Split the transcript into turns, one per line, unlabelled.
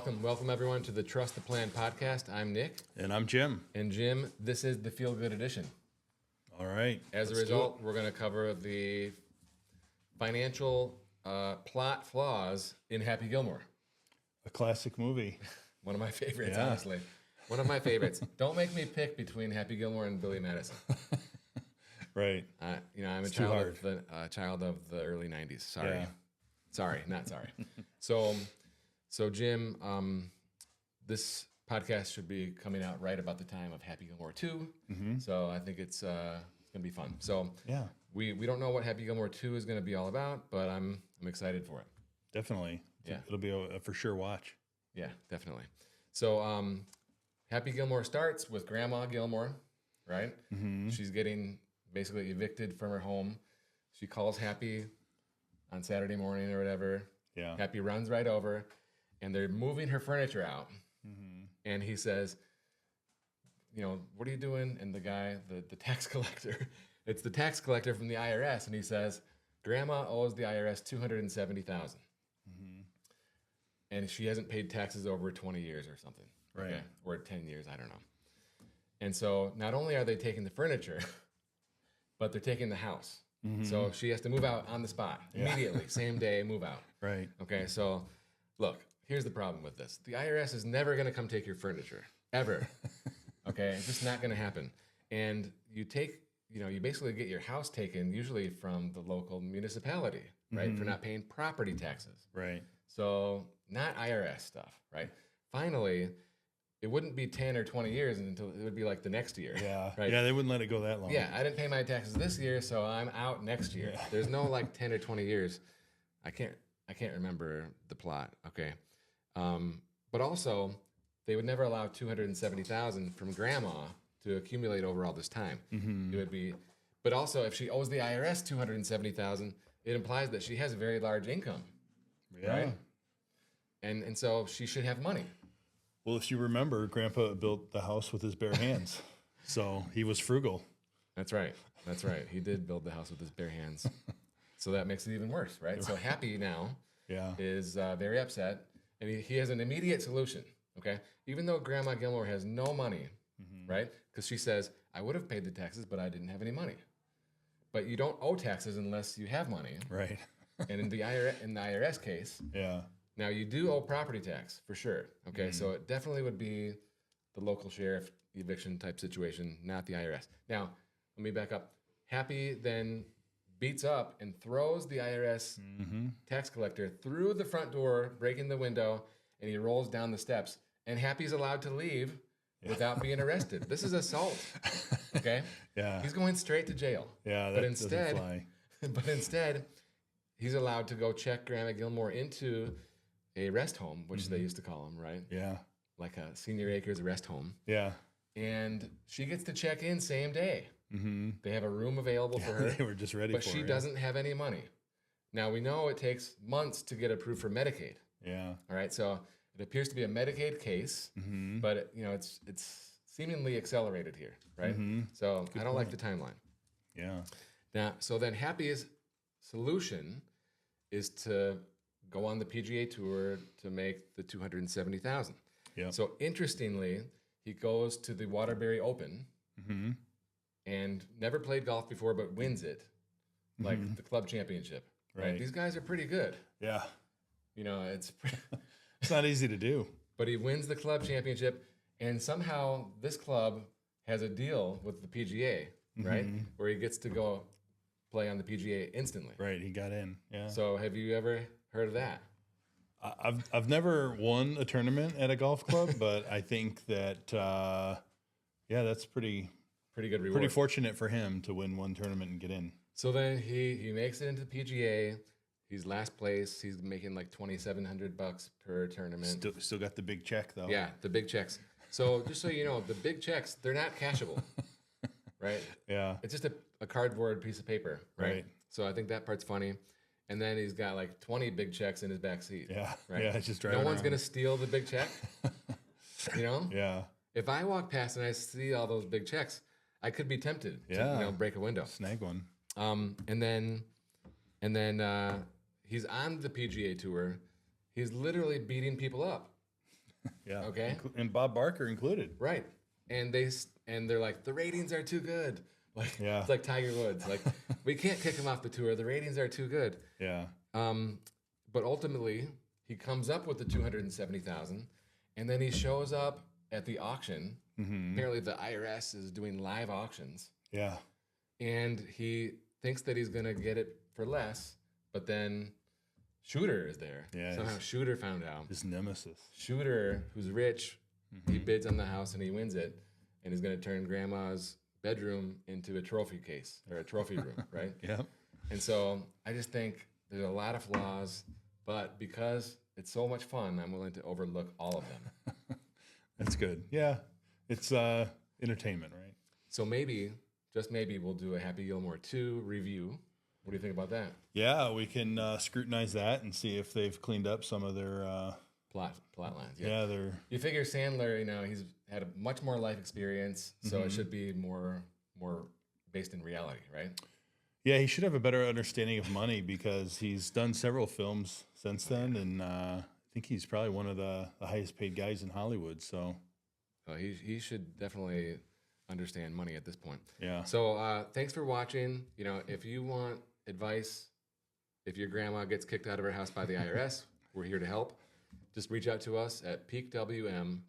Welcome everyone to the Trust the Plan podcast. I'm Nick.
And I'm Jim.
And Jim, this is the Feel Good edition.
All right.
As a result, we're going to cover the financial plot flaws in Happy Gilmore.
A classic movie.
One of my favorites, honestly. One of my favorites. Don't make me pick between Happy Gilmore and Billy Madison.
Right.
I'm a child of the early 90s. Sorry.
Yeah.
Sorry, not sorry. So Jim, this podcast should be coming out right about the time of Happy Gilmore 2. Mm-hmm. So I think it's going to be fun. So
yeah,
we don't know what Happy Gilmore 2 is going to be all about, but I'm excited for it.
Definitely.
Yeah.
It'll be a for sure watch.
Yeah, definitely. So Happy Gilmore starts with Grandma Gilmore, right? Mm-hmm. She's getting basically evicted from her home. She calls Happy on Saturday morning or whatever.
Yeah.
Happy runs right over, and they're moving her furniture out. Mm-hmm. And he says, what are you doing? And the guy, the tax collector, it's the tax collector from the IRS, and he says, Grandma owes the IRS $270,000. Mm-hmm. And she hasn't paid taxes over 20 years or something.
Right. Okay?
Or 10 years, I don't know. And so not only are they taking the furniture, but they're taking the house. Mm-hmm. So she has to move out on the spot immediately, same day, move out.
Right.
Okay, so look, here's the problem with this. The IRS is never going to come take your furniture, ever. Okay, it's just not going to happen. And you basically get your house taken usually from the local municipality, right, mm-hmm. for not paying property taxes.
Right.
So not IRS stuff, right? Finally, it wouldn't be 10 or 20 years until it would be like the next year.
Yeah.
Right?
Yeah, they wouldn't let it go that long.
Yeah, I didn't pay my taxes this year, so I'm out next year. Yeah. There's no like 10 or 20 years. I can't remember the plot. Okay. But also, they would never allow $270,000 from Grandma to accumulate over all this time. Mm-hmm. It would be, but also if she owes the IRS $270,000, it implies that she has a very large income.
Yeah.
Right? And so she should have money.
Well, if you remember, Grandpa built the house with his bare hands, so he was frugal.
That's right. He did build the house with his bare hands. So that makes it even worse, right? So Happy now is very upset, and he has an immediate solution, okay? Even though Grandma Gilmore has no money, mm-hmm. right? Because she says, I would have paid the taxes, but I didn't have any money. But you don't owe taxes unless you have money.
Right.
And in the IRS case, now you do owe property tax, for sure, okay? Mm-hmm. So it definitely would be the local sheriff eviction type situation, not the IRS. Now, let me back up. Happy then beats up and throws the IRS mm-hmm. tax collector through the front door, breaking the window, and he rolls down the steps. And Happy's allowed to leave without being arrested. This is assault, okay?
Yeah.
He's going straight to jail.
Yeah, that doesn't fly.
But instead, he's allowed to go check Grandma Gilmore into a rest home, which mm-hmm. they used to call them, right?
Yeah.
Like a Senior Acres rest home.
Yeah.
And she gets to check in same day.
Mm-hmm.
They have a room available for her.
They were just ready for her.
But she doesn't have any money. Now, we know it takes months to get approved for Medicaid.
Yeah.
All right, so it appears to be a Medicaid case, mm-hmm. but it's seemingly accelerated here, right? Mm-hmm. So I don't like the timeline.
Yeah.
Now, so then Happy's solution is to go on the PGA Tour to make the $270,000.
Yeah.
So interestingly, he goes to the Waterbury Open mm-hmm. and never played golf before, but wins it, like mm-hmm. the club championship. Right. These guys are pretty good.
Yeah.
It's
it's not easy to do.
But he wins the club championship, and somehow this club has a deal with the PGA, right? Mm-hmm. Where he gets to go play on the PGA instantly.
Right. He got in. Yeah.
So have you ever heard of that?
I've never won a tournament at a golf club, but I think that that's pretty
good reward.
Pretty fortunate for him to win one tournament and get in.
So then he makes it into the PGA. He's last place. He's making like $2,700 per tournament.
Still got the big check though.
Yeah, the big checks. So just so you know, the big checks, they're not cashable, right?
Yeah.
It's just a cardboard piece of paper, right? So I think that part's funny. And then he's got like 20 big checks in his back seat.
Yeah.
Right?
Yeah, it's just driving
No one's
around.
going to steal the big check.
Yeah.
If I walk past and I see all those big checks, I could be tempted to break a window.
Snag one.
And then he's on the PGA Tour. He's literally beating people up.
Yeah.
Okay.
And Bob Barker included.
Right. And they're like, the ratings are too good. Like,
Yeah.
it's like Tiger Woods. Like, we can't kick him off the tour. The ratings are too good.
Yeah.
But ultimately, he comes up with the 270,000, and then he shows up at the auction. Mm-hmm. Apparently, the IRS is doing live auctions.
Yeah.
And he thinks that he's going to get it for less, but then Shooter is there.
Yeah,
somehow Shooter found out.
His nemesis.
Shooter, who's rich, he bids on the house and he wins it, and he's going to turn Grandma's bedroom into a trophy case or a trophy room, right?
Yeah.
And so I just think there's a lot of flaws, but because it's so much fun, I'm willing to overlook all of them.
That's good. Yeah. It's entertainment, right?
So maybe, just maybe, we'll do a Happy Gilmore 2 review. What do you think about that?
Yeah, we can scrutinize that and see if they've cleaned up some of their
plot lines.
Yeah, they're.
You figure Sandler, he's had a much more life experience, so it should be more based in reality, right?
Yeah, he should have a better understanding of money because he's done several films since then, and I think he's probably one of the highest paid guys in Hollywood. So,
he should definitely understand money at this point.
Yeah.
So thanks for watching. If you want advice, if your grandma gets kicked out of her house by the IRS, we're here to help. Just reach out to us at peakwm.com.